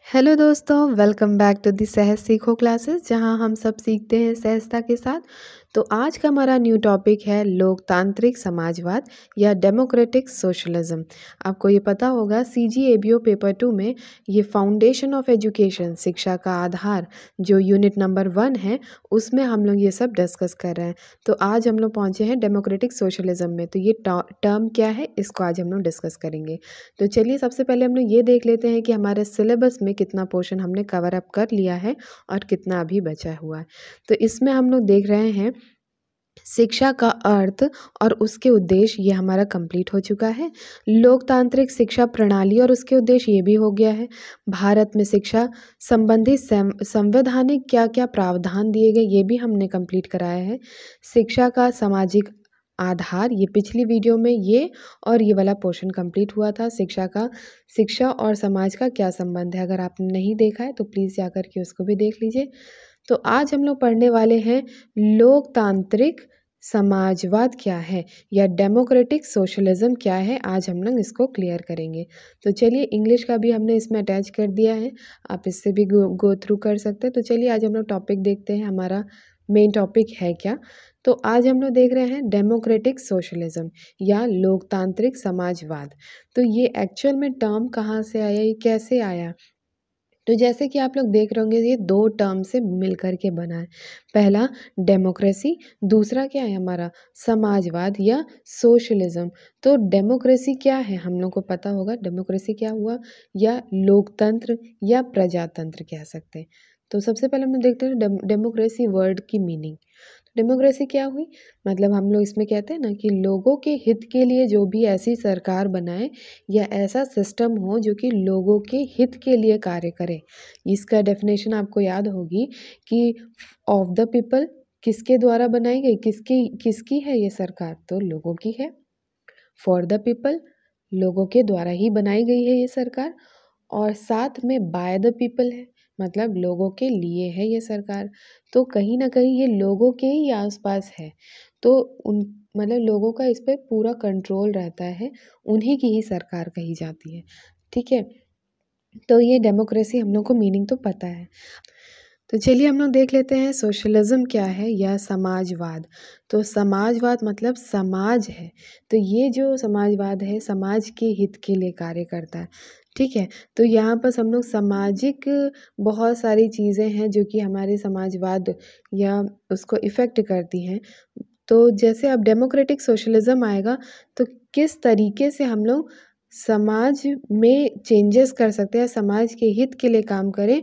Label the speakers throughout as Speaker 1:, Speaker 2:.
Speaker 1: Hello दोस्तों, welcome back to the सहज सीखो क्लासेस जहां हम सब सीखते हैं सहजता के साथ। तो आज का हमारा न्यू टॉपिक है लोकतांत्रिक समाजवाद या डेमोक्रेटिक सोशलिज्म। आपको ये पता होगा CGABO पेपर 2 में ये फाउंडेशन ऑफ एजुकेशन, शिक्षा का आधार, जो यूनिट नंबर 1 है, उसमें हम लोग ये सब डिस्कस कर रहे हैं। तो आज हम लोग पहुँचे हैं डेमोक्रेटिक सोशलिज्म में। तो ये टर्म क्या है, इसको आज हम लोग डिस्कस करेंगे। तो चलिए सबसे पहले हम लोग ये देख लेते हैं कि हमारे सिलेबस में कितना पोर्शन हमने कवर अप कर लिया है और कितना अभी बचा हुआ है। तो इसमें हम लोग देख रहे हैं शिक्षा का अर्थ और उसके उद्देश्य, ये हमारा कंप्लीट हो चुका है। लोकतांत्रिक शिक्षा प्रणाली और उसके उद्देश्य, ये भी हो गया है। भारत में शिक्षा संबंधी संवैधानिक क्या क्या प्रावधान दिए गए, ये भी हमने कंप्लीट कराया है। शिक्षा का सामाजिक आधार, ये पिछली वीडियो में ये और ये वाला पोर्शन कंप्लीट हुआ था। शिक्षा और समाज का क्या संबंध है, अगर आपने नहीं देखा है तो प्लीज़ जाकर के उसको भी देख लीजिए। तो आज हम लोग पढ़ने वाले हैं लोकतांत्रिक समाजवाद क्या है या डेमोक्रेटिक सोशलिज्म क्या है। आज हम लोग इसको क्लियर करेंगे। तो चलिए, इंग्लिश का भी हमने इसमें अटैच कर दिया है, आप इससे भी गो थ्रू कर सकते हैं। तो चलिए आज हम लोग टॉपिक देखते हैं, हमारा मेन टॉपिक है क्या। तो आज हम लोग देख रहे हैं डेमोक्रेटिक सोशलिज्म या लोकतांत्रिक समाजवाद। तो ये एक्चुअल में टर्म कहाँ से आया, ये कैसे आया। तो जैसे कि आप लोग देख रहे होंगे, ये दो टर्म से मिल कर के बना है। पहला डेमोक्रेसी, दूसरा क्या है हमारा समाजवाद या सोशलिज्म। तो डेमोक्रेसी क्या है, हम लोग को पता होगा डेमोक्रेसी क्या हुआ, या लोकतंत्र या प्रजातंत्र कह सकते हैं। तो सबसे पहले हम देखते हैं डेमोक्रेसी वर्ड की मीनिंग। डेमोक्रेसी क्या हुई, मतलब हम लोग इसमें कहते हैं ना कि लोगों के हित के लिए जो भी ऐसी सरकार बनाए या ऐसा सिस्टम हो जो कि लोगों के हित के लिए कार्य करे। इसका डेफिनेशन आपको याद होगी कि ऑफ द पीपल, किसके द्वारा बनाई गई, किसकी है ये सरकार, तो लोगों की है। फॉर द पीपल, लोगों के द्वारा ही बनाई गई है ये सरकार। और साथ में बाय द पीपल है, मतलब लोगों के लिए है ये सरकार। तो कहीं ना कहीं ये लोगों के ही आसपास है। तो उन मतलब लोगों का इस पर पूरा कंट्रोल रहता है, उन्हीं की ही सरकार कही जाती है। ठीक है, तो ये डेमोक्रेसी हम लोग को मीनिंग तो पता है। तो चलिए हम लोग देख लेते हैं सोशलिज्म क्या है या समाजवाद। तो समाजवाद मतलब समाज है। तो ये जो समाजवाद है, समाज के हित के लिए कार्य करता है। ठीक है, तो यहाँ पर हम लोग सामाजिक बहुत सारी चीज़ें हैं जो कि हमारे समाजवाद या उसको इफ़ेक्ट करती हैं। तो जैसे अब डेमोक्रेटिक सोशलिज्म आएगा, तो किस तरीके से हम लोग समाज में चेंजेस कर सकते हैं, समाज के हित के लिए काम करें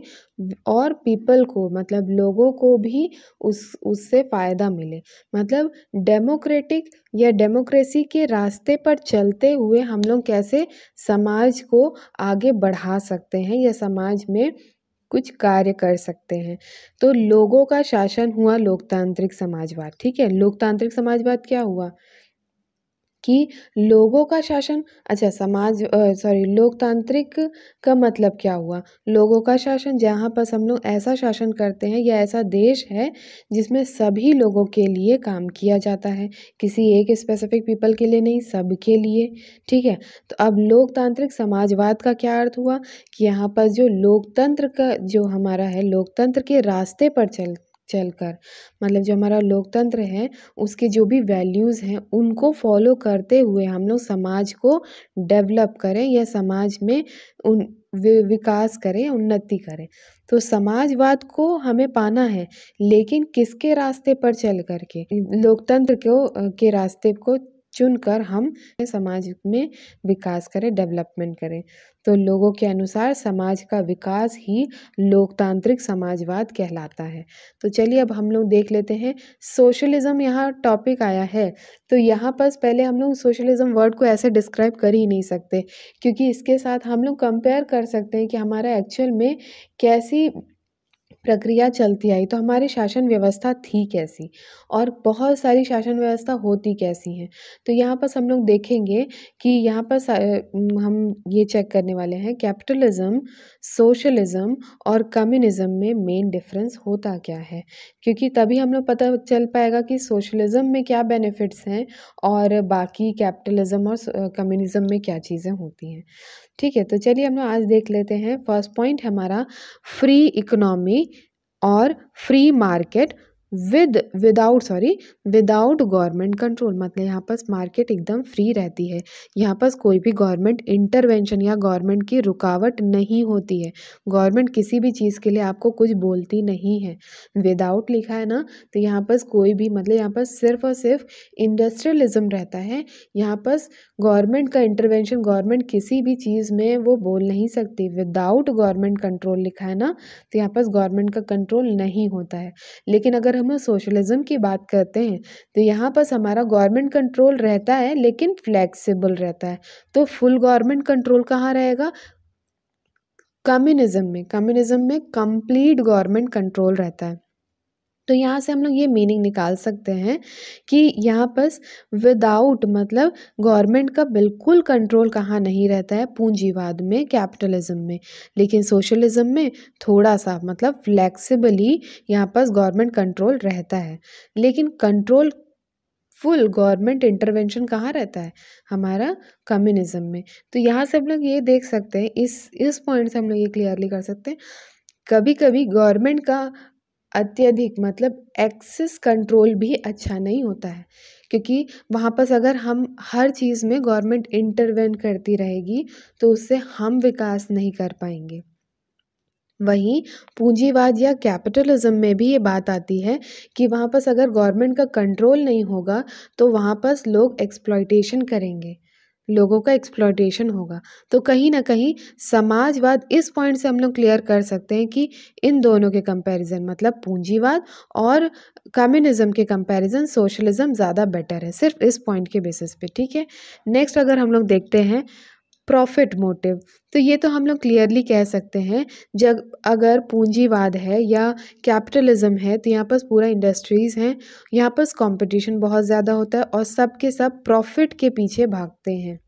Speaker 1: और पीपल को, मतलब लोगों को भी उससे फ़ायदा मिले। मतलब डेमोक्रेटिक या डेमोक्रेसी के रास्ते पर चलते हुए हम लोग कैसे समाज को आगे बढ़ा सकते हैं या समाज में कुछ कार्य कर सकते हैं। तो लोगों का शासन हुआ लोकतांत्रिक समाजवाद। ठीक है, लोकतांत्रिक समाजवाद क्या हुआ कि लोगों का शासन, अच्छा लोकतांत्रिक का मतलब क्या हुआ, लोगों का शासन, जहाँ पर हम लोग ऐसा शासन करते हैं या ऐसा देश है जिसमें सभी लोगों के लिए काम किया जाता है, किसी एक स्पेसिफिक पीपल के लिए नहीं, सबके लिए। ठीक है, तो अब लोकतांत्रिक समाजवाद का क्या अर्थ हुआ कि यहाँ पर जो लोकतंत्र का जो हमारा है, लोकतंत्र के रास्ते पर चलकर, मतलब जो हमारा लोकतंत्र है उसके जो भी वैल्यूज़ हैं उनको फॉलो करते हुए हम लोग समाज को डेवलप करें या समाज में उन विकास करें, उन्नति करें। तो समाजवाद को हमें पाना है, लेकिन किसके रास्ते पर चल कर के, लोकतंत्र के रास्ते को चुनकर हम समाज में विकास करें, डेवलपमेंट करें। तो लोगों के अनुसार समाज का विकास ही लोकतांत्रिक समाजवाद कहलाता है। तो चलिए अब हम लोग देख लेते हैं सोशलिज्म, यहाँ टॉपिक आया है। तो यहाँ पर पहले हम लोग सोशलिज्म वर्ड को ऐसे डिस्क्राइब कर ही नहीं सकते, क्योंकि इसके साथ हम लोग कंपेयर कर सकते हैं कि हमारा एक्चुअल में कैसी प्रक्रिया चलती आई तो हमारी शासन व्यवस्था थी कैसी और बहुत सारी शासन व्यवस्था होती कैसी हैं। तो यहाँ पर हम लोग देखेंगे कि यहाँ पर हम ये चेक करने वाले हैं कैपिटलिज्म, सोशलिज्म और कम्युनिज्म में मेन डिफरेंस होता क्या है, क्योंकि तभी हम लोग पता चल पाएगा कि सोशलिज्म में क्या बेनिफिट्स हैं और बाकी कैपिटलिज्म और कम्युनिज्म में क्या चीज़ें होती हैं। ठीक है, तो चलिए हम लोग आज देख लेते हैं। फर्स्ट पॉइंट हमारा फ्री इकोनॉमी और free market without government control. मतलब यहाँ पर मार्केट एकदम फ्री रहती है, यहाँ पर कोई भी गवर्नमेंट इंटरवेंशन या गवर्नमेंट की रुकावट नहीं होती है। गवर्नमेंट किसी भी चीज़ के लिए आपको कुछ बोलती नहीं है। विदाउट लिखा है ना, तो यहाँ पर कोई भी मतलब यहाँ पर सिर्फ और सिर्फ इंडस्ट्रियलिज्म रहता है। यहाँ पर गवर्नमेंट का इंटरवेंशन, गवर्नमेंट किसी भी चीज़ में वो बोल नहीं सकती। विदाउट गवर्नमेंट कंट्रोल लिखा है ना, तो यहाँ पर गवर्नमेंट का कंट्रोल नहीं होता है। लेकिन अगर हम सोशलिज्म की बात करते हैं तो यहाँ पर हमारा गवर्नमेंट कंट्रोल रहता है लेकिन फ्लेक्सिबल रहता है। तो फुल गवर्नमेंट कंट्रोल कहाँ रहेगा? कम्युनिज्म में कंप्लीट गवर्नमेंट कंट्रोल रहता है। तो यहाँ से हम लोग ये मीनिंग निकाल सकते हैं कि यहाँ पर विदाउट मतलब गवर्नमेंट का बिल्कुल कंट्रोल कहाँ नहीं रहता है, पूंजीवाद में, कैपिटलिज्म में। लेकिन सोशलिज्म में थोड़ा सा मतलब फ्लेक्सिबली यहाँ पर गवर्नमेंट कंट्रोल रहता है। लेकिन कंट्रोल फुल गवर्नमेंट इंटरवेंशन कहाँ रहता है? हमारा कम्युनिज्म में। तो यहाँ से हम लोग ये देख सकते हैं, इस पॉइंट से हम लोग ये क्लियरली कर सकते हैं, कभी कभी गवर्नमेंट का अत्यधिक मतलब एक्सेस कंट्रोल भी अच्छा नहीं होता है, क्योंकि वहाँ पर अगर हम हर चीज़ में गवर्नमेंट इंटरवेन करती रहेगी तो उससे हम विकास नहीं कर पाएंगे। वहीं पूंजीवाद या कैपिटलिज्म में भी ये बात आती है कि वहाँ पर अगर गवर्नमेंट का कंट्रोल नहीं होगा तो वहाँ पर लोग एक्सप्लॉयटेशन करेंगे, लोगों का एक्सप्लॉयटेशन होगा। तो कहीं ना कहीं समाजवाद, इस पॉइंट से हम लोग क्लियर कर सकते हैं कि इन दोनों के कंपैरिजन मतलब पूंजीवाद और कम्युनिज्म के कंपैरिजन सोशलिज्म ज़्यादा बेटर है, सिर्फ इस पॉइंट के बेसिस पे। ठीक है, नेक्स्ट अगर हम लोग देखते हैं प्रॉफिट मोटिव, तो ये तो हम लोग क्लियरली कह सकते हैं, जब अगर पूंजीवाद है या कैपिटलिज्म है तो यहाँ पर पूरा इंडस्ट्रीज़ हैं, यहाँ पर कंपटीशन बहुत ज़्यादा होता है और सब के सब प्रॉफिट के पीछे भागते हैं।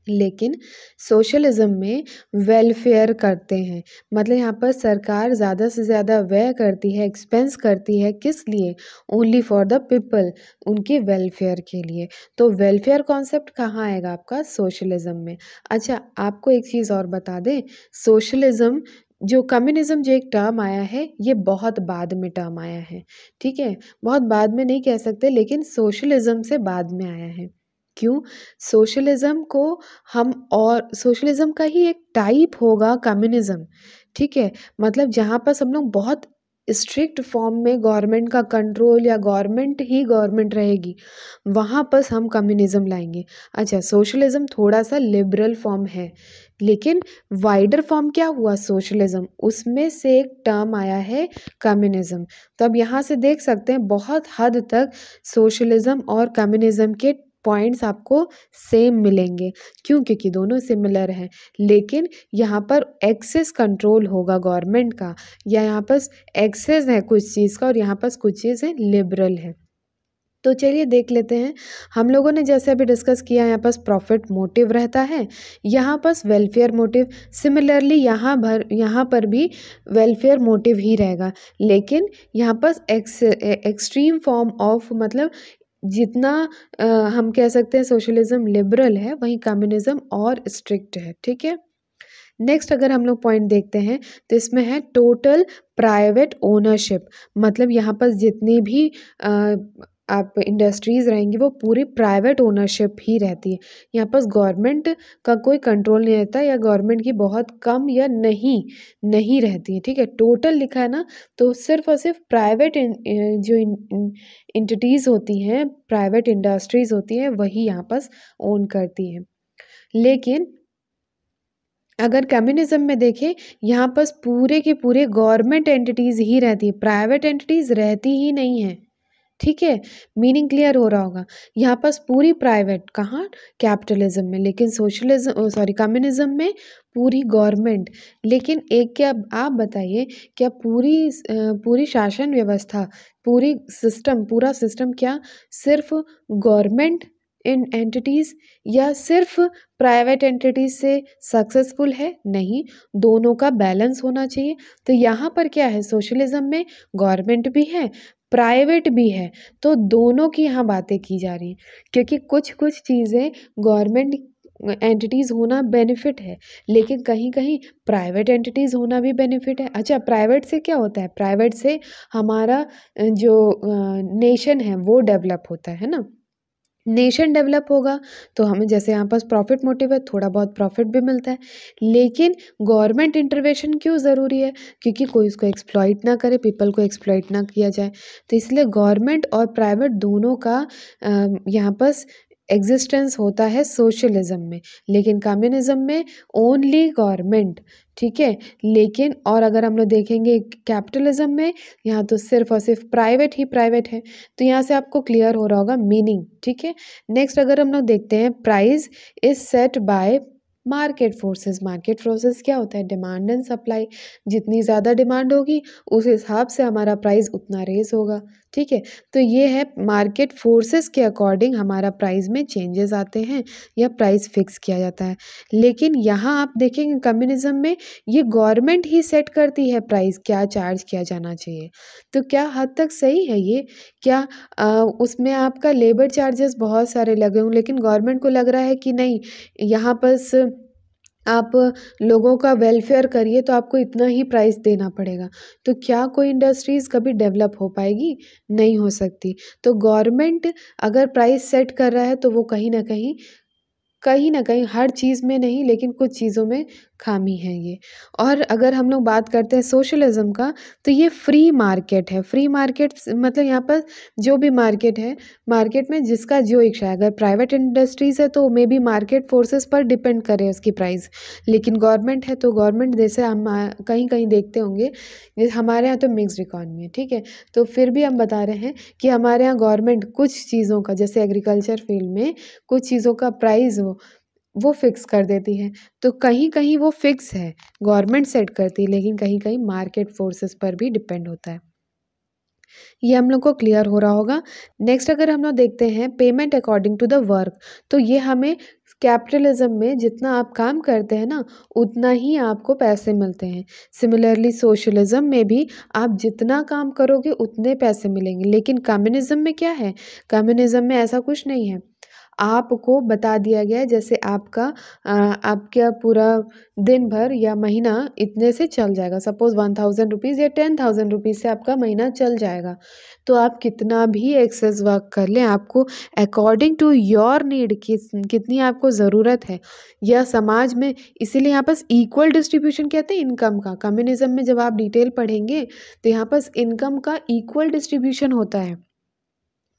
Speaker 1: लेकिन सोशलिज्म में वेलफेयर करते हैं, मतलब यहाँ पर सरकार ज़्यादा से ज़्यादा व्यय करती है, एक्सपेंस करती है, किस लिए? ओनली फॉर द पीपल, उनके वेलफेयर के लिए। तो वेलफेयर कॉन्सेप्ट कहाँ आएगा आपका? सोशलिज्म में। अच्छा, आपको एक चीज़ और बता दें, सोशलिज्म जो कम्युनिज्म जो एक टर्म आया है ये बहुत बाद में टर्म आया है। ठीक है, बहुत बाद में नहीं कह सकते, लेकिन सोशलिज्म से बाद में आया है। क्यों? सोशलिज्म को हम, और सोशलिज्म का ही एक टाइप होगा कम्युनिज्म। ठीक है, मतलब जहाँ पर हम लोग बहुत स्ट्रिक्ट फॉर्म में गवर्नमेंट का कंट्रोल या गवर्नमेंट ही गवर्नमेंट रहेगी, वहाँ पर हम कम्युनिज्म लाएंगे। अच्छा, सोशलिज्म थोड़ा सा लिबरल फॉर्म है, लेकिन वाइडर फॉर्म क्या हुआ? सोशलिज्म, उसमें से एक टर्म आया है कम्युनिज्म। तो अब यहाँ से देख सकते हैं बहुत हद तक सोशलिज्म और कम्युनिज्म के पॉइंट्स आपको सेम मिलेंगे। क्यों? क्योंकि दोनों सिमिलर हैं, लेकिन यहाँ पर एक्सेस कंट्रोल होगा गवर्नमेंट का, या यहाँ पर एक्सेस है कुछ चीज़ का और यहाँ पर कुछ चीज़ है लिबरल है। तो चलिए देख लेते हैं। हम लोगों ने जैसे अभी डिस्कस किया, यहाँ पास प्रॉफिट मोटिव रहता है, यहाँ पास वेलफेयर मोटिव। सिमिलरली यहाँ पर भी वेलफेयर मोटिव ही रहेगा, लेकिन यहाँ पास एक्सट्रीम फॉर्म ऑफ मतलब जितना हम कह सकते हैं सोशलिज्म लिबरल है, वहीं कम्युनिज्म और स्ट्रिक्ट है। ठीक है, नेक्स्ट अगर हम लोग पॉइंट देखते हैं तो इसमें है टोटल प्राइवेट ओनरशिप। मतलब यहाँ पर जितनी भी आप इंडस्ट्रीज़ रहेंगी वो पूरी प्राइवेट ओनरशिप ही रहती है। यहाँ पर गवर्नमेंट का कोई कंट्रोल नहीं रहता, या गवर्नमेंट की बहुत कम या नहीं रहती है। ठीक है, टोटल लिखा है ना, तो सिर्फ और सिर्फ प्राइवेट जो इंटिटीज़ होती हैं, प्राइवेट इंडस्ट्रीज़ होती हैं, वही यहाँ पर ओन करती हैं। लेकिन अगर कम्युनिज्म में देखें, यहाँ पर पूरे के पूरे गवर्नमेंट एंटिटीज़ ही रहती है, प्राइवेट एंटिटीज़ रहती ही नहीं है। ठीक है, मीनिंग क्लियर हो रहा होगा। यहाँ पास पूरी प्राइवेट कहाँ, कैपिटलिज्म में, लेकिन सोशलिज्म सॉरी कम्युनिज्म में पूरी गवर्नमेंट। लेकिन एक क्या आप बताइए, क्या पूरी शासन व्यवस्था, पूरा सिस्टम क्या सिर्फ गवर्नमेंट इन एंटिटीज़ या सिर्फ प्राइवेट एंटिटीज़ से सक्सेसफुल है? नहीं, दोनों का बैलेंस होना चाहिए। तो यहाँ पर क्या है, सोशलिज्म में गवर्नमेंट भी है, प्राइवेट भी है, तो दोनों की यहाँ बातें की जा रही हैं। क्योंकि कुछ कुछ चीज़ें गवर्नमेंट एंटिटीज़ होना बेनिफिट है, लेकिन कहीं कहीं प्राइवेट एंटिटीज़ होना भी बेनिफिट है। अच्छा, प्राइवेट से क्या होता है, प्राइवेट से हमारा जो नेशन है वो डेवलप होता है ना। नेशन डेवलप होगा तो हमें, जैसे यहाँ पास प्रॉफिट मोटिव है, थोड़ा बहुत प्रॉफिट भी मिलता है। लेकिन गवर्नमेंट इंटरवेंशन क्यों ज़रूरी है? क्योंकि कोई उसको एक्सप्लॉइट ना करे, पीपल को एक्सप्लॉइट ना किया जाए। तो इसलिए गवर्नमेंट और प्राइवेट दोनों का यहाँ पास एग्जिस्टेंस होता है सोशलिज्म में, लेकिन कम्युनिज्म में ओनली गवर्नमेंट। ठीक है, लेकिन और अगर हम लोग देखेंगे कैपिटलिज्म में, यहाँ तो सिर्फ और सिर्फ प्राइवेट ही प्राइवेट है। तो यहाँ से आपको क्लियर हो रहा होगा मीनिंग। ठीक है, नेक्स्ट अगर हम लोग देखते हैं, price is set bye market forces. Market forces क्या होता है, डिमांड एंड सप्लाई। जितनी ज़्यादा डिमांड होगी उस हिसाब से हमारा प्राइस उतना रेस होगा। ठीक है, तो ये है मार्केट फोर्सेस के अकॉर्डिंग हमारा प्राइस में चेंजेस आते हैं या प्राइस फिक्स किया जाता है। लेकिन यहाँ आप देखेंगे कम्युनिज्म में ये गवर्नमेंट ही सेट करती है प्राइस, क्या चार्ज किया जाना चाहिए। तो क्या हद तक सही है ये? क्या उसमें आपका लेबर चार्जेस बहुत सारे लगे हों, लेकिन गवर्नमेंट को लग रहा है कि नहीं, यहाँ बस आप लोगों का वेलफेयर करिए तो आपको इतना ही प्राइस देना पड़ेगा। तो क्या कोई इंडस्ट्रीज़ कभी डेवलप हो पाएगी? नहीं हो सकती। तो गवर्नमेंट अगर प्राइस सेट कर रहा है तो वो कहीं न कहीं, हर चीज़ में नहीं लेकिन कुछ चीज़ों में खामी है ये। और अगर हम लोग बात करते हैं सोशलिज़्म का, तो ये फ्री मार्केट है। फ्री मार्केट मतलब यहाँ पर जो भी मार्केट है, मार्केट में जिसका जो इच्छा है, अगर प्राइवेट इंडस्ट्रीज़ है तो मे बी मार्केट फोर्सेस पर डिपेंड करे उसकी प्राइस। लेकिन गवर्नमेंट है तो गवर्नमेंट, जैसे हम कहीं-कहीं देखते होंगे, जैसे हमारे यहाँ तो मिक्स्ड इकॉनमी है, ठीक है? तो फिर भी हम बता रहे हैं कि हमारे यहाँ गवर्नमेंट कुछ चीज़ों का, जैसे एग्रीकल्चर फील्ड में कुछ चीज़ों का प्राइस वो फिक्स कर देती है। तो कहीं-कहीं वो फिक्स है, गवर्नमेंट सेट करती है, लेकिन कहीं-कहीं मार्केट फोर्सेस पर भी डिपेंड होता है। ये हम लोग को क्लियर हो रहा होगा। नेक्स्ट अगर हम लोग देखते हैं payment according to the work, तो ये हमें कैपिटलिज्म में जितना आप काम करते हैं ना, उतना ही आपको पैसे मिलते हैं। सिमिलरली सोशलिज्म में भी आप जितना काम करोगे उतने पैसे मिलेंगे। लेकिन कम्युनिज्म में क्या है, कम्युनिज्म में ऐसा कुछ नहीं है। आपको बता दिया गया है, जैसे आपका पूरा दिन भर या महीना इतने से चल जाएगा। सपोज़ 1000 रुपीज़ या 10,000 रुपीज़ से आपका महीना चल जाएगा। तो आप कितना भी एक्सेस वर्क कर लें, आपको अकॉर्डिंग टू योर नीड कितनी आपको ज़रूरत है, या समाज में, इसीलिए यहाँ पास इक्वल डिस्ट्रीब्यूशन कहते हैं इनकम का। कम्युनिज़्म में जब आप डिटेल पढ़ेंगे तो यहाँ पास इनकम का इक्वल डिस्ट्रीब्यूशन होता है।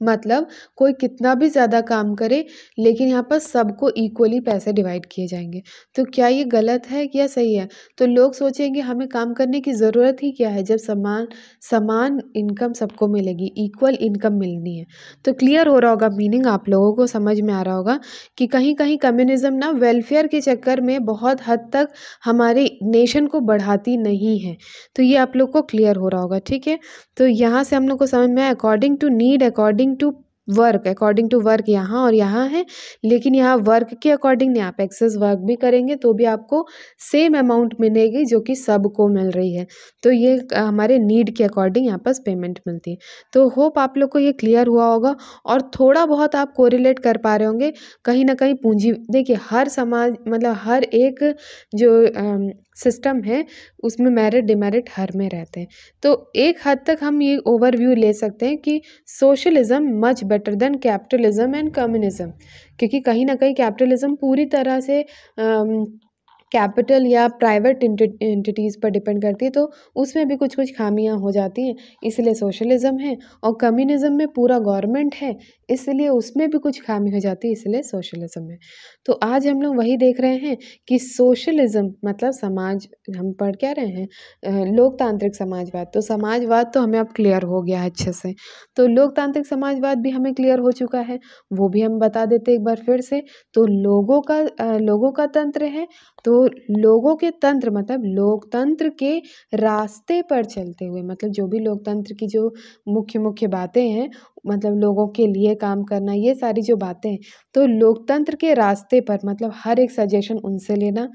Speaker 1: मतलब कोई कितना भी ज़्यादा काम करे, लेकिन यहाँ पर सबको इक्वली पैसे डिवाइड किए जाएँगे। तो क्या ये गलत है या सही है? तो लोग सोचेंगे हमें काम करने की ज़रूरत ही क्या है, जब समान समान इनकम सबको मिलेगी, इक्वल इनकम मिलनी है। तो क्लियर हो रहा होगा मीनिंग, आप लोगों को समझ में आ रहा होगा कि कहीं-कहीं कम्युनिज़्म ना वेलफेयर के चक्कर में बहुत हद तक हमारे नेशन को बढ़ाती नहीं है। तो ये आप लोग को क्लियर हो रहा होगा, ठीक है? तो यहाँ से हम लोग को समझ में आया according to need, according to work यहाँ और यहाँ है, लेकिन यहाँ वर्क के अकॉर्डिंग नहीं, आप एक्सेस वर्क भी करेंगे तो भी आपको सेम अमाउंट मिलेगी जो कि सबको मिल रही है। तो ये हमारे नीड के अकॉर्डिंग यहाँ पास पेमेंट मिलती है। तो होप आप लोग को ये क्लियर हुआ होगा और थोड़ा बहुत आप कोरिलेट कर पा रहे होंगे। कहीं ना कहीं पूंजी, देखिए हर समाज मतलब हर एक जो सिस्टम है उसमें मेरिट डिमेरिट हर में रहते हैं। तो एक हद तक हम ये ओवरव्यू ले सकते हैं कि socialism much better than capitalism and communism, क्योंकि कहीं ना कहीं कैपिटलिज्म पूरी तरह से कैपिटल या प्राइवेट एंटिटीज़ पर डिपेंड करती है, तो उसमें भी कुछ-कुछ खामियां हो जाती हैं, इसलिए सोशलिज़्म है। और कम्युनिज़्म में पूरा गवर्नमेंट है, इसलिए उसमें भी कुछ खामी हो जाती है, इसलिए सोशलिज़्म है। तो आज हम लोग वही देख रहे हैं कि सोशलिज़्म मतलब समाज, हम पढ़ क्या रहे हैं लोकतांत्रिक समाजवाद। तो समाजवाद तो हमें अब क्लियर हो गया है अच्छे से, तो लोकतांत्रिक समाजवाद भी हमें क्लियर हो चुका है, वो भी हम बता देते एक बार फिर से। तो लोगों का तंत्र है, तो लोगों के तंत्र मतलब लोकतंत्र के रास्ते पर चलते हुए, मतलब जो भी लोकतंत्र की जो मुख्य मुख्य बातें हैं, मतलब लोगों के लिए काम करना, ये सारी जो बातें हैं, तो लोकतंत्र के रास्ते पर मतलब हर एक सजेशन उनसे लेना।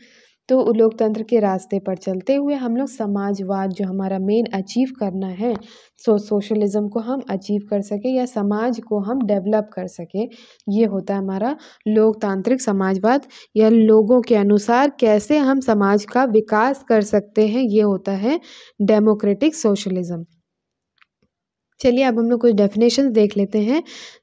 Speaker 1: तो लोकतंत्र के रास्ते पर चलते हुए हम लोग समाजवाद जो हमारा मेन अचीव करना है, सोशलिज्म को हम अचीव कर सके या समाज को हम डेवलप कर सके, ये होता है हमारा लोकतांत्रिक समाजवाद। या लोगों के अनुसार कैसे हम समाज का विकास कर सकते हैं, ये होता है डेमोक्रेटिक सोशलिज्म। चलिए अब हम लोग कुछ डेफिनेशंस देख लेते हैं।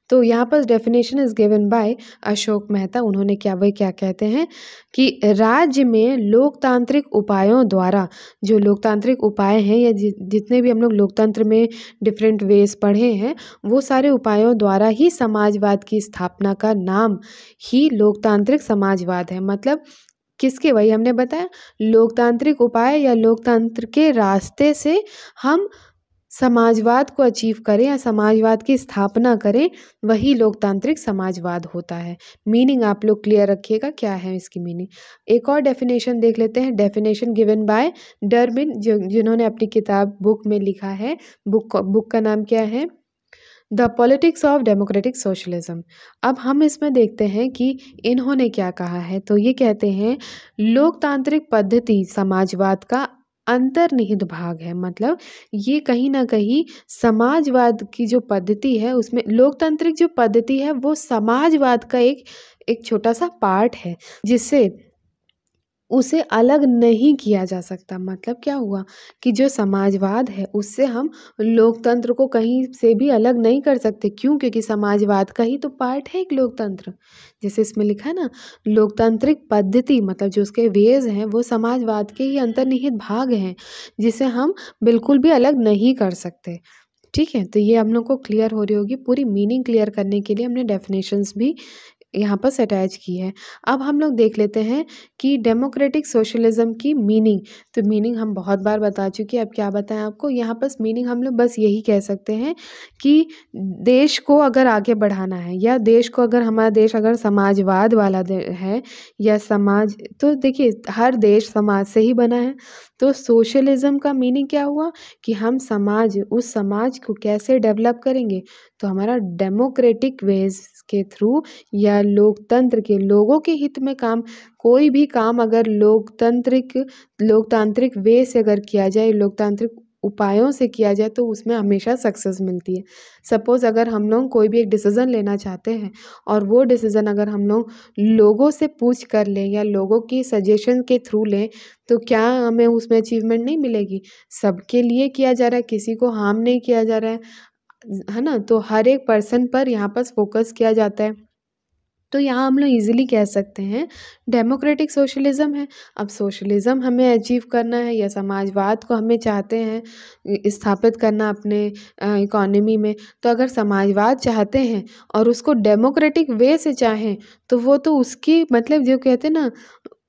Speaker 1: तो यहाँ पर definition is given by Ashok Mehta. उन्होंने क्या कहते हैं कि राज्य में लोकतांत्रिक उपायों द्वारा, जो लोकतांत्रिक उपाय हैं या जितने भी हम लोग लोकतंत्र में डिफरेंट वेज पढ़े हैं, वो सारे उपायों द्वारा ही समाजवाद की स्थापना का नाम ही लोकतांत्रिक समाजवाद है। मतलब किसके, वही हमने बताया, लोकतांत्रिक उपाय या लोकतंत्र के रास्ते से हम समाजवाद को अचीव करें या समाजवाद की स्थापना करें, वही लोकतांत्रिक समाजवाद होता है। मीनिंग आप लोग क्लियर रखिएगा क्या है इसकी मीनिंग। एक और डेफिनेशन देख लेते हैं, डेफिनेशन गिवन बाय डर्बिन, जिन्होंने अपनी किताब बुक में लिखा है। बुक का नाम क्या है? The politics of democratic socialism. अब हम इसमें देखते हैं कि इन्होंने क्या कहा है। तो ये कहते हैं लोकतांत्रिक पद्धति समाजवाद का अंतर्निहित भाग है। मतलब ये कहीं ना कहीं समाजवाद की जो पद्धति है, उसमें लोकतांत्रिक जो पद्धति है वो समाजवाद का एक छोटा सा पार्ट है, जिससे उसे अलग नहीं किया जा सकता। मतलब क्या हुआ कि जो समाजवाद है उससे हम लोकतंत्र को कहीं से भी अलग नहीं कर सकते। क्यों? क्योंकि समाजवाद का ही तो पार्ट है एक लोकतंत्र। जैसे इसमें लिखा है ना, लोकतांत्रिक पद्धति मतलब जो उसके वेज हैं वो समाजवाद के ही अंतर्निहित भाग हैं, जिसे हम बिल्कुल भी अलग नहीं कर सकते। ठीक है, तो ये हम लोग को क्लियर हो रही होगी। पूरी मीनिंग क्लियर करने के लिए हमने डेफिनेशंस भी यहाँ पर अटैच की है। अब हम लोग देख लेते हैं कि डेमोक्रेटिक सोशलिज्म की मीनिंग। तो मीनिंग हम बहुत बार बता चुके हैं, अब क्या बताएं आपको। यहाँ पर मीनिंग हम लोग बस यही कह सकते हैं कि देश को अगर आगे बढ़ाना है, या देश को अगर, हमारा देश अगर समाजवाद वाला है या समाज, तो देखिए हर देश समाज से ही बना है। तो सोशलिज्म का मीनिंग क्या हुआ कि हम उस समाज को कैसे डेवलप करेंगे, तो हमारा डेमोक्रेटिक वेज के थ्रू या लोकतंत्र के, लोगों के हित में काम, कोई भी काम अगर लोकतांत्रिक वे से अगर किया जाए, लोकतांत्रिक उपायों से किया जाए, तो उसमें हमेशा सक्सेस मिलती है। सपोज़ अगर हम लोग कोई भी एक डिसीज़न लेना चाहते हैं और वो डिसीज़न अगर हम लोग लोगों से पूछ कर लें या लोगों की सजेशन के थ्रू लें, तो क्या हमें उसमें अचीवमेंट नहीं मिलेगी? सबके लिए किया जा रहा है, किसी को हार्म नहीं किया जा रहा है ना? तो हर एक पर्सन पर यहाँ पर फोकस किया जाता है। तो यहाँ हम लोग इजीली कह सकते हैं डेमोक्रेटिक सोशलिज्म है। अब सोशलिज्म हमें अचीव करना है या समाजवाद को हमें चाहते हैं स्थापित करना अपने इकोनॉमी में, तो अगर समाजवाद चाहते हैं और उसको डेमोक्रेटिक वे से चाहें, तो वो तो उसकी मतलब जो कहते हैं ना,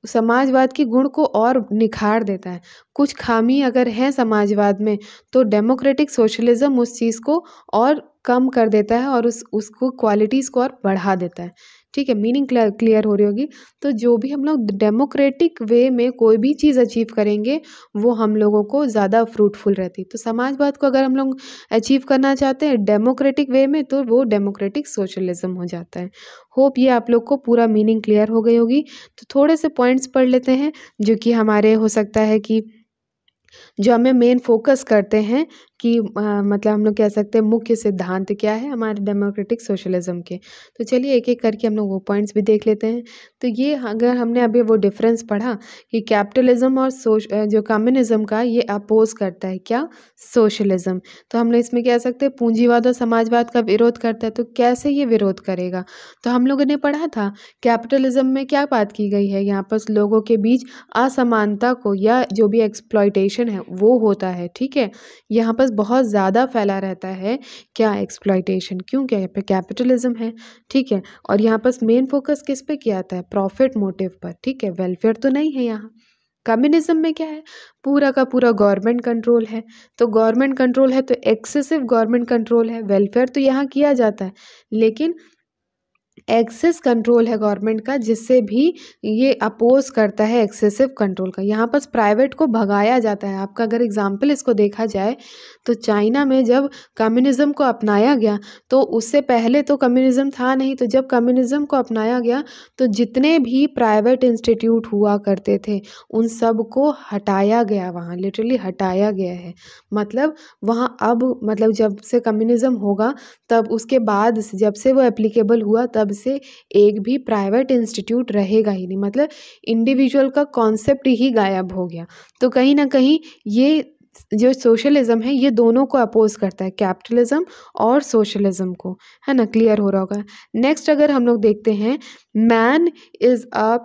Speaker 1: समाजवाद के गुण को और निखार देता है। कुछ खामी अगर है समाजवाद में, तो डेमोक्रेटिक सोशलिज्म उस चीज़ को और कम कर देता है और उसको क्वालिटीज़ को और बढ़ा देता है। ठीक है, मीनिंग क्लियर हो रही होगी। तो जो भी हम लोग डेमोक्रेटिक वे में कोई भी चीज़ अचीव करेंगे, वो हम लोगों को ज़्यादा फ्रूटफुल रहती है। तो समाजवाद को अगर हम लोग अचीव करना चाहते हैं डेमोक्रेटिक वे में, तो वो डेमोक्रेटिक सोशलिज्म हो जाता है। होप ये आप लोग को पूरा मीनिंग क्लियर हो गई होगी। तो थोड़े से पॉइंट्स पढ़ लेते हैं जो कि हमारे हो सकता है कि जो हमें मेन फोकस करते हैं कि मतलब हम लोग कह सकते हैं मुख्य सिद्धांत क्या है हमारे डेमोक्रेटिक सोशलिज्म के। तो चलिए एक-एक करके हम लोग वो पॉइंट्स भी देख लेते हैं। तो ये अगर हमने अभी वो डिफरेंस पढ़ा कि कैपिटलिज्म और जो कम्युनिज्म का ये अपोज़ करता है क्या? सोशलिज्म। तो हम लोग इसमें कह सकते हैं पूंजीवाद और समाजवाद का विरोध करता है, तो कैसे ये विरोध करेगा? तो हम लोगों ने पढ़ा था कैपिटलिज्म में क्या बात की गई है, यहाँ पर लोगों के बीच असमानता को या जो भी एक्सप्लॉयटेशन है वो होता है, ठीक है? यहाँ पर बहुत ज़्यादा फैला रहता है क्या एक्सप्लॉयटेशन, क्यों? क्या यहाँ पे कैपिटलिज्म है, ठीक है? और यहाँ पर मेन फोकस किस पे किया जाता है? प्रॉफिट मोटिव पर, ठीक है? वेलफेयर तो नहीं है यहाँ। कम्युनिज्म में क्या है? पूरा का पूरा गवर्नमेंट कंट्रोल है, तो गवर्नमेंट कंट्रोल है तो एक्सेसिव गवर्नमेंट कंट्रोल है, वेलफेयर तो यहाँ किया जाता है, लेकिन एक्सेस कंट्रोल है गवर्नमेंट का, जिससे भी ये अपोज करता है एक्सेसिव कंट्रोल का। यहाँ पर प्राइवेट को भगाया जाता है। आपका अगर एग्जाम्पल इसको देखा जाए तो चाइना में जब कम्युनिज्म को अपनाया गया, तो उससे पहले तो कम्युनिज्म था नहीं, तो जब कम्युनिज्म को अपनाया गया तो जितने भी प्राइवेट इंस्टीट्यूट हुआ करते थे उन सब को हटाया गया, वहाँ लिटरली हटाया गया है। मतलब वहाँ अब मतलब जब से कम्युनिज्म होगा तब उसके बाद जब से वो एप्लीकेबल हुआ तब से एक भी प्राइवेट इंस्टीट्यूट रहेगा ही नहीं, मतलब इंडिविजुअल का कॉन्सेप्ट ही गायब हो गया। तो कहीं ना कहीं ये जो सोशलिज्म है ये दोनों को अपोज करता है, कैपिटलिज्म और सोशलिज्म को, है ना? क्लियर हो रहा होगा। नेक्स्ट अगर हम लोग देखते हैं, man is a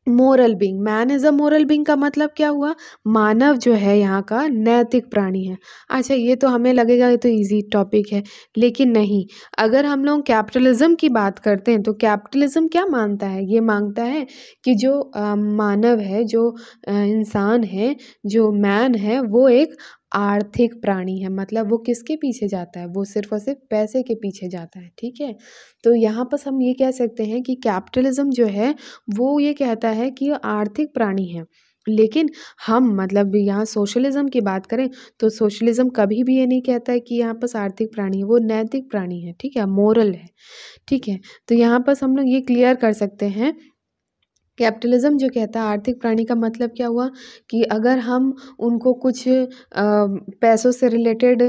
Speaker 1: moral being. Man is a moral being का मतलब क्या हुआ? मानव जो है यहाँ का नैतिक प्राणी है। अच्छा, ये तो हमें लगेगा ये तो इजी टॉपिक है, लेकिन नहीं। अगर हम लोग कैपिटलिज्म की बात करते हैं तो कैपिटलिज्म क्या मानता है? ये मांगता है कि जो मानव है, जो इंसान है, जो मैन है, वो एक आर्थिक प्राणी है। मतलब वो किसके पीछे जाता है? वो सिर्फ और सिर्फ पैसे के पीछे जाता है, ठीक है? तो यहाँ पर हम ये कह सकते हैं कि कैपिटलिज्म जो है वो ये कहता है कि ये आर्थिक प्राणी है। लेकिन हम मतलब यहाँ सोशलिज्म की बात करें तो सोशलिज्म कभी भी ये नहीं कहता है कि यहाँ पर आर्थिक प्राणी है, वो नैतिक प्राणी है, ठीक है? मोरल है, ठीक है? तो यहाँ पर हम लोग ये क्लियर कर सकते हैं, कैपिटलिज्म जो कहता है आर्थिक प्राणी का मतलब क्या हुआ कि अगर हम उनको कुछ पैसों से रिलेटेड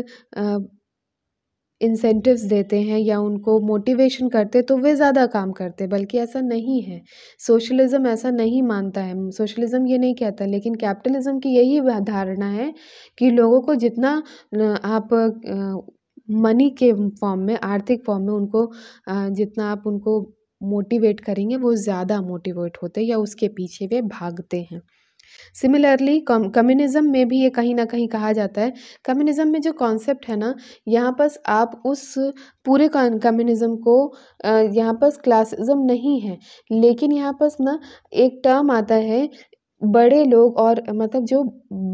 Speaker 1: इंसेंटिव्स देते हैं या उनको मोटिवेशन करते तो वे ज़्यादा काम करते, बल्कि ऐसा नहीं है। सोशलिज्म ऐसा नहीं मानता है, सोशलिज्म ये नहीं कहता, लेकिन कैपिटलिज्म की यही धारणा है कि लोगों को जितना आप मनी के फॉर्म में, आर्थिक फॉर्म में उनको जितना आप उनको मोटिवेट करेंगे वो ज़्यादा मोटिवेट होते हैं या उसके पीछे वे भागते हैं। सिमिलरली कम्युनिज्म में भी ये कहीं न कहीं कहा जाता है, कम्युनिज्म में जो कॉन्सेप्ट है ना, यहाँ पर आप उस पूरे कम्युनिज्म को यहाँ पर क्लासिज़्म नहीं है, लेकिन यहाँ पर ना एक टर्म आता है बड़े लोग और मतलब जो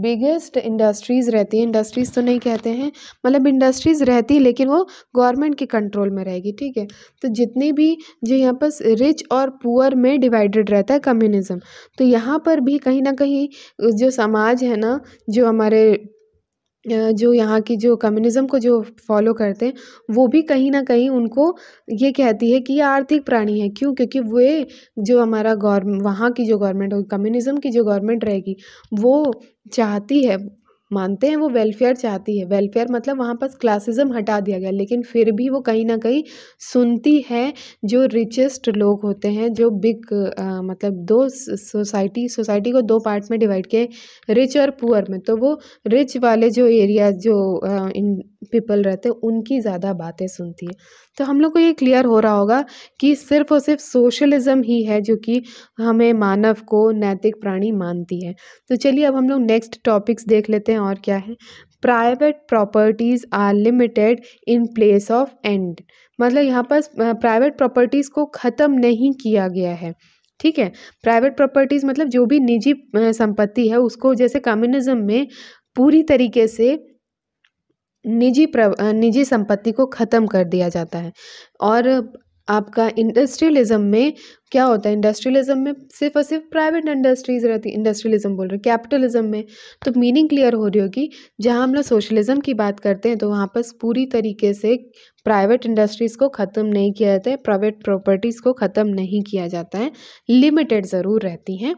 Speaker 1: बिगेस्ट इंडस्ट्रीज़ रहती हैं, इंडस्ट्रीज़ तो नहीं कहते हैं, मतलब इंडस्ट्रीज़ रहती लेकिन वो गवर्नमेंट के कंट्रोल में रहेगी, ठीक है? तो जितने भी जो यहाँ पर रिच और पुअर में डिवाइडेड रहता है कम्युनिज्म, तो यहाँ पर भी कहीं न कहीं जो समाज है ना, जो हमारे जो यहाँ की जो कम्युनिज्म को जो फॉलो करते हैं, वो भी कहीं न कहीं उनको ये कहती है कि ये आर्थिक प्राणी है। क्यों? क्योंकि वे जो हमारा वहाँ की जो गवर्नमेंट होगी, कम्युनिज्म की जो गवर्नमेंट रहेगी, वो चाहती है, मानते हैं वो वेलफेयर चाहती है। वेलफेयर मतलब वहाँ पर क्लासिज़्म हटा दिया गया, लेकिन फिर भी वो कहीं न कहीं सुनती है जो रिचेस्ट लोग होते हैं, जो बिग मतलब दो सोसाइटी को 2 पार्ट में डिवाइड किया है, रिच और पुअर में। तो वो रिच वाले जो एरिया जो इन पीपल रहते हैं उनकी ज़्यादा बातें सुनती है। तो हम लोग को ये क्लियर हो रहा होगा कि सिर्फ़ और सिर्फ सोशलिज़्म ही है जो कि हमें मानव को नैतिक प्राणी मानती है। तो चलिए अब हम लोग नेक्स्ट टॉपिक्स देख लेते हैं और क्या है। Private properties are limited in place of and. मतलब यहाँ पर प्राइवेट प्रॉपर्टीज़ को ख़त्म नहीं किया गया है, ठीक है? प्राइवेट प्रॉपर्टीज़ मतलब जो भी निजी संपत्ति है उसको, जैसे कम्युनिज्म में पूरी तरीके से निजी संपत्ति को ख़त्म कर दिया जाता है। और आपका इंडस्ट्रियलिज़्म में क्या होता है? इंडस्ट्रियलिज़्म में सिर्फ़ और सिर्फ प्राइवेट इंडस्ट्रीज़ रहती है, इंडस्ट्रियलिज़्म बोल रहे हैं, कैपिटलिज़्म में तो मीनिंग क्लियर हो रही होगी। जहाँ हम लोग सोशलिज़्म की बात करते हैं तो वहाँ पर पूरी तरीके से प्राइवेट इंडस्ट्रीज़ को ख़त्म नहीं किया जाता है, प्राइवेट प्रॉपर्टीज़ को ख़त्म नहीं किया जाता है, लिमिटेड ज़रूर रहती हैं,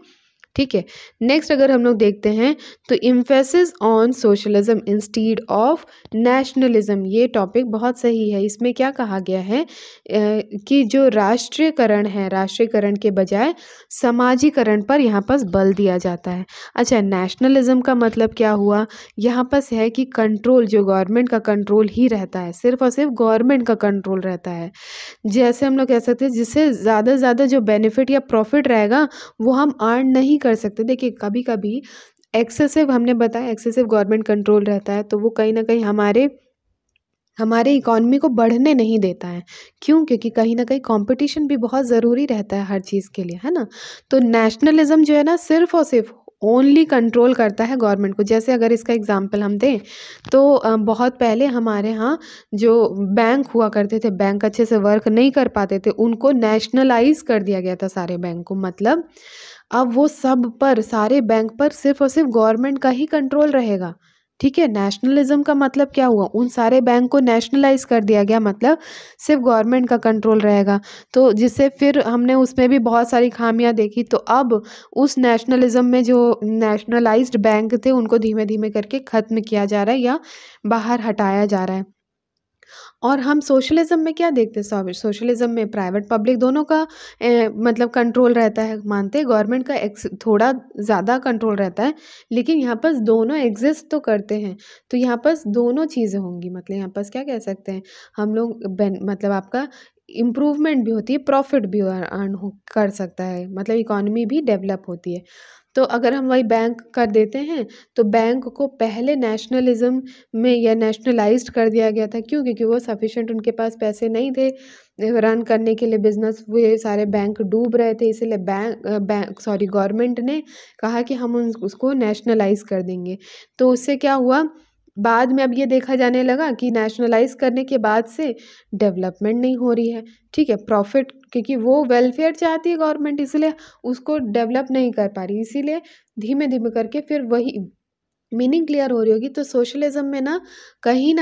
Speaker 1: ठीक है। नेक्स्ट अगर हम लोग देखते हैं तो emphasis on socialism instead of nationalism, ये टॉपिक बहुत सही है। इसमें क्या कहा गया है कि जो राष्ट्रीयकरण है, राष्ट्रीयकरण के बजाय समाजीकरण पर यहाँ पर बल दिया जाता है। अच्छा, नेशनलिज्म का मतलब क्या हुआ, यहाँ पर है कि कंट्रोल, जो गवर्नमेंट का कंट्रोल ही रहता है, सिर्फ और सिर्फ गवर्नमेंट का कंट्रोल रहता है। जैसे हम लोग कह सकते हैं जिससे ज़्यादा से ज़्यादा जो बेनिफिट या प्रॉफिट रहेगा वो हम अर्न नहीं कर सकते। देखिए कभी कभी एक्सेसिव, हमने बताया एक्सेसिव गवर्नमेंट कंट्रोल रहता है तो वो कहीं ना कहीं हमारे इकॉनमी को बढ़ने नहीं देता है। क्यों? क्योंकि कहीं ना कहीं कंपटीशन भी बहुत ज़रूरी रहता है हर चीज़ के लिए, है ना। तो नेशनलिज्म जो है ना सिर्फ और सिर्फ ओनली कंट्रोल करता है गवर्नमेंट को। जैसे अगर इसका एग्जांपल हम दें तो बहुत पहले हमारे यहाँ जो बैंक हुआ करते थे, बैंक अच्छे से वर्क नहीं कर पाते थे, उनको नेशनलाइज कर दिया गया था सारे बैंक को। मतलब अब वो सब पर, सारे बैंक पर सिर्फ और सिर्फ गवर्नमेंट का ही कंट्रोल रहेगा। ठीक है, नेशनलिज्म का मतलब क्या हुआ, उन सारे बैंक को नेशनलाइज कर दिया गया, मतलब सिर्फ गवर्नमेंट का कंट्रोल रहेगा। तो जिससे फिर हमने उसमें भी बहुत सारी खामियां देखी। तो अब उस नेशनलिज्म में जो नेशनलाइज्ड बैंक थे उनको धीमे धीमे करके ख़त्म किया जा रहा है या बाहर हटाया जा रहा है। और हम सोशलिज्म में क्या देखते हैं, सोशलिज्म में प्राइवेट पब्लिक दोनों का मतलब कंट्रोल रहता है। मानते हैं गवर्नमेंट का थोड़ा ज़्यादा कंट्रोल रहता है, लेकिन यहाँ पर दोनों एग्जिस्ट तो करते हैं। तो यहाँ पर दोनों चीज़ें होंगी, मतलब यहाँ पर क्या कह सकते हैं हम लोग, मतलब आपका इम्प्रूवमेंट भी होती है, प्रॉफिट भी अर्न कर सकता है, मतलब इकॉनमी भी डेवलप होती है। तो अगर हम वही बैंक कर देते हैं तो बैंक को पहले नेशनलिज्म में या नेशनलाइज्ड कर दिया गया था। क्यों? क्योंकि वो सफिशिएंट उनके पास पैसे नहीं थे रन करने के लिए बिजनेस, वो सारे बैंक डूब रहे थे, इसलिए गवर्नमेंट ने कहा कि हम उसको नेशनलाइज कर देंगे। तो उससे क्या हुआ, बाद में अब ये देखा जाने लगा कि नेशनलाइज करने के बाद से डेवलपमेंट नहीं हो रही है। ठीक है, प्रॉफिट, क्योंकि वो वेलफेयर चाहती है गवर्नमेंट, इसलिए उसको डेवलप नहीं कर पा रही, इसीलिए धीमे धीमे करके फिर वही मीनिंग क्लियर हो रही होगी। तो सोशलिज्म में ना कहीं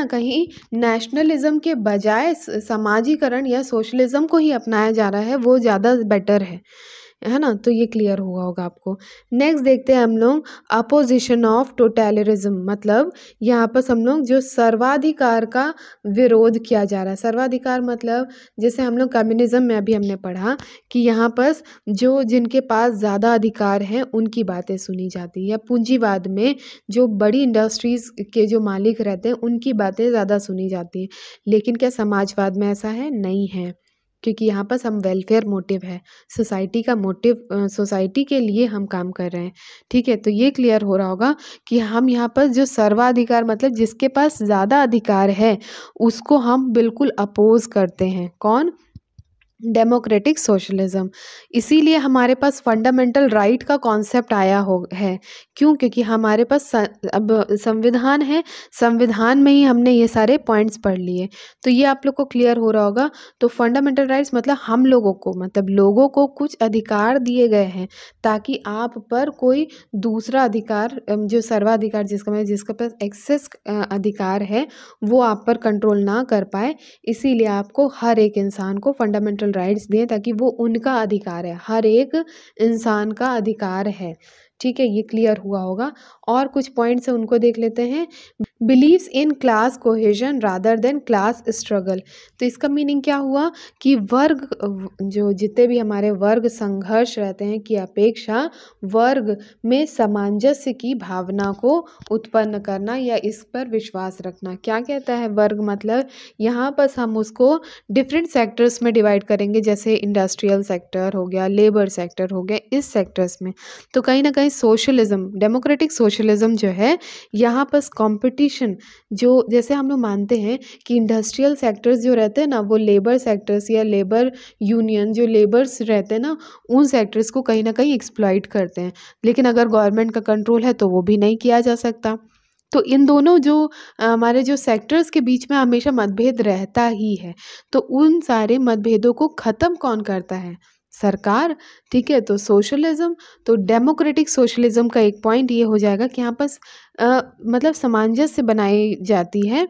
Speaker 1: नेशनलिज्म के बजाय समाजीकरण या सोशलिज्म को ही अपनाया जा रहा है, वो ज़्यादा बेटर है ना। तो ये क्लियर हुआ होगा आपको। नेक्स्ट देखते हैं हम लोग अपोजिशन ऑफ टोटलिटरिज्म, मतलब यहाँ पर हम लोग जो सर्वाधिकार का विरोध किया जा रहा है। सर्वाधिकार मतलब जैसे हम लोग कम्युनिज्म में अभी हमने पढ़ा कि यहाँ पर जो जिनके पास ज़्यादा अधिकार हैं उनकी बातें सुनी जाती है, या पूंजीवाद में जो बड़ी इंडस्ट्रीज़ के जो मालिक रहते हैं उनकी बातें ज़्यादा सुनी जाती हैं। लेकिन क्या समाजवाद में ऐसा है? नहीं है, क्योंकि यहाँ पर हम वेलफेयर मोटिव है, सोसाइटी का मोटिव, सोसाइटी के लिए हम काम कर रहे हैं। ठीक है, तो ये क्लियर हो रहा होगा कि हम यहाँ पर जो सर्वाधिकार, मतलब जिसके पास ज़्यादा अधिकार है उसको हम बिल्कुल अपोज करते हैं। कौन? Democratic socialism. इसीलिए हमारे पास फंडामेंटल राइट का कॉन्सेप्ट आया है। क्यों? क्योंकि हमारे पास अब संविधान है, संविधान में ही हमने ये सारे पॉइंट्स पढ़ लिए। तो ये आप लोग को क्लियर हो रहा होगा। तो फंडामेंटल राइट्स मतलब हम लोगों को, मतलब लोगों को कुछ अधिकार दिए गए हैं ताकि आप पर कोई दूसरा अधिकार, जो सर्वाधिकार जिसका पास एक्सेस अधिकार है, वो आप पर कंट्रोल ना कर पाए। इसीलिए आपको हर एक इंसान को फंडामेंटल राइट्स दिए ताकि वो उनका अधिकार है, हर एक इंसान का अधिकार है। ठीक है, ये क्लियर हुआ होगा। और कुछ पॉइंट्स हैं उनको देख लेते हैं। Believes in class cohesion rather than class struggle. तो इसका मीनिंग क्या हुआ कि वर्ग, जो जितने भी हमारे वर्ग संघर्ष रहते हैं की अपेक्षा वर्ग में सामंजस्य की भावना को उत्पन्न करना या इस पर विश्वास रखना। क्या कहता है वर्ग? मतलब यहाँ पर हम उसको डिफरेंट सेक्टर्स में डिवाइड करेंगे, जैसे इंडस्ट्रियल सेक्टर हो गया, लेबर सेक्टर हो गया, इस सेक्टर्स में। तो कहीं ना कहीं सोशलिज्म, डेमोक्रेटिक सोशलिज्म जो है, यहाँ पर कंपटीशन, जो जैसे हम लोग मानते हैं कि इंडस्ट्रियल सेक्टर्स जो रहते हैं ना, वो लेबर सेक्टर्स या लेबर यूनियन जो लेबर्स रहते हैं ना, उन सेक्टर्स को कहीं ना कहीं एक्सप्लॉइट करते हैं। लेकिन अगर गवर्नमेंट का कंट्रोल है तो वो भी नहीं किया जा सकता। तो इन दोनों जो हमारे जो सेक्टर्स के बीच में हमेशा मतभेद रहता ही है। तो उन सारे मतभेदों को ख़त्म कौन करता है? सरकार। ठीक है, तो सोशलिज्म, तो डेमोक्रेटिक सोशलिज्म का एक पॉइंट ये हो जाएगा कि यहाँ पर मतलब सामंजस्य बनाई जाती है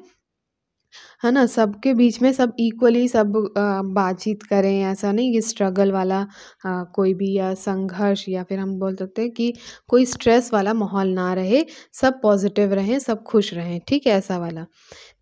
Speaker 1: है ना? सबके बीच में सब इक्वली सब बातचीत करें, ऐसा नहीं कि स्ट्रगल वाला कोई भी या संघर्ष या फिर हम बोल सकते हैं कि कोई स्ट्रेस वाला माहौल ना रहे, सब पॉजिटिव रहें, सब खुश रहें, ठीक है? ऐसा वाला।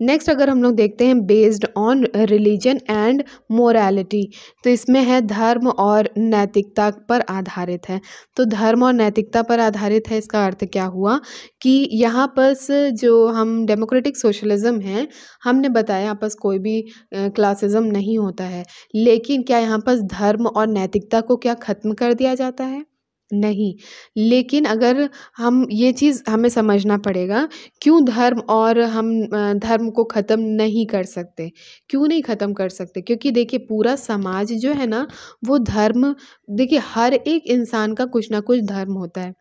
Speaker 1: नेक्स्ट अगर हम लोग देखते हैं based on religion and morality, तो इसमें है धर्म और नैतिकता पर आधारित है। तो धर्म और नैतिकता पर आधारित है, इसका अर्थ क्या हुआ कि यहाँ पर जो हम डेमोक्रेटिक सोशलिज्म है, हमने बताया यहाँ पर कोई भी क्लासिज्म नहीं होता है, लेकिन क्या यहाँ पर धर्म और नैतिकता को क्या ख़त्म कर दिया जाता है? नहीं। लेकिन अगर हम ये चीज़ हमें समझना पड़ेगा, क्यों धर्म और हम धर्म को ख़त्म नहीं कर सकते? क्यों नहीं ख़त्म कर सकते? क्योंकि देखिए पूरा समाज जो है ना, वो धर्म, देखिए हर एक इंसान का कुछ ना कुछ धर्म होता है।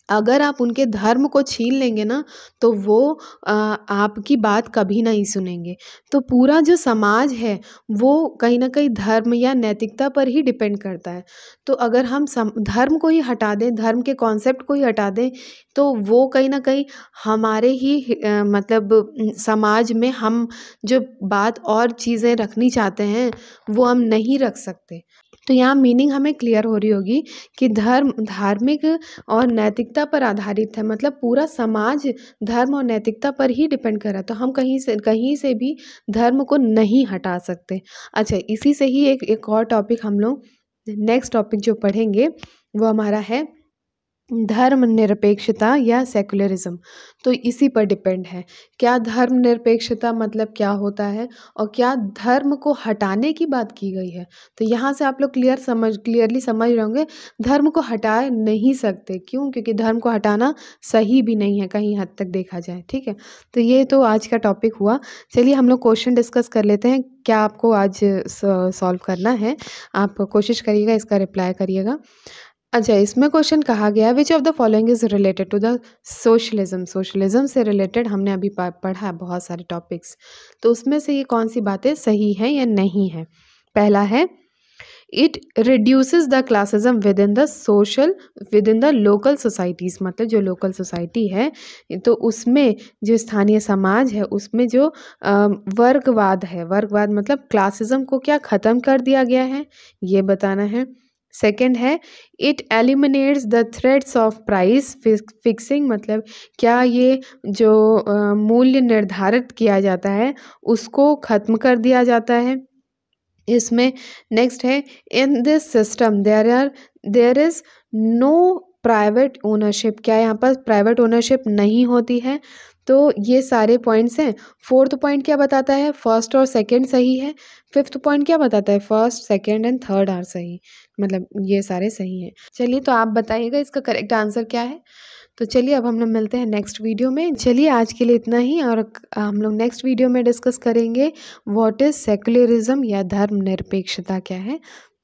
Speaker 1: अगर आप उनके धर्म को छीन लेंगे ना, तो वो आपकी बात कभी नहीं सुनेंगे। तो पूरा जो समाज है, वो कहीं न कहीं धर्म या नैतिकता पर ही डिपेंड करता है। तो अगर हम धर्म को ही हटा दें, धर्म के कॉन्सेप्ट को ही हटा दें, तो वो कहीं न कहीं हमारे ही मतलब समाज में हम जो बात और चीज़ें रखनी चाहते हैं, वो हम नहीं रख सकते। तो यहाँ मीनिंग हमें क्लियर हो रही होगी कि धर्म धार्मिक और नैतिकता पर आधारित है, मतलब पूरा समाज धर्म और नैतिकता पर ही डिपेंड कर रहा है, तो हम कहीं से भी धर्म को नहीं हटा सकते। अच्छा, इसी से ही एक और टॉपिक हम लोग नेक्स्ट टॉपिक जो पढ़ेंगे वो हमारा है धर्मनिरपेक्षता या सेकुलरिज्म। तो इसी पर डिपेंड है। क्या धर्मनिरपेक्षता मतलब क्या होता है और क्या धर्म को हटाने की बात की गई है? तो यहाँ से आप लोग क्लियरली समझ रहे होंगे, धर्म को हटा नहीं सकते। क्यों? क्योंकि धर्म को हटाना सही भी नहीं है कहीं हद तक देखा जाए, ठीक है? तो ये तो आज का टॉपिक हुआ। चलिए हम लोग क्वेश्चन डिस्कस कर लेते हैं। क्या आपको आज सॉल्व करना है? आप कोशिश करिएगा, इसका रिप्लाई करिएगा। अच्छा, इसमें क्वेश्चन कहा गया है which of the following is related to the socialism. Socialism से रिलेटेड हमने अभी पढ़ा बहुत सारे टॉपिक्स, तो उसमें से ये कौन सी बातें सही हैं या नहीं है? पहला है it reduces the classicism with in the local societies, मतलब जो लोकल सोसाइटी है, तो उसमें जो स्थानीय समाज है उसमें जो वर्गवाद है, वर्गवाद मतलब क्लासिज्म को क्या ख़त्म कर दिया गया है, ये बताना है। सेकंड है it eliminates the threats of price fixing, मतलब क्या ये जो मूल्य निर्धारित किया जाता है उसको ख़त्म कर दिया जाता है इसमें। नेक्स्ट है in this system there is no private ownership, क्या यहाँ पर प्राइवेट ओनरशिप नहीं होती है? तो ये सारे पॉइंट्स हैं। फोर्थ पॉइंट क्या बताता है? फर्स्ट और सेकंड सही है। फिफ्थ पॉइंट क्या बताता है? First, second and third are सही, मतलब ये सारे सही हैं। चलिए तो आप बताइएगा इसका करेक्ट आंसर क्या है। तो चलिए अब हम लोग मिलते हैं नेक्स्ट वीडियो में। चलिए आज के लिए इतना ही, और हम लोग नेक्स्ट वीडियो में डिस्कस करेंगे व्हाट इज़ सेकुलरिज्म या धर्मनिरपेक्षता क्या है।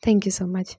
Speaker 1: Thank you so much.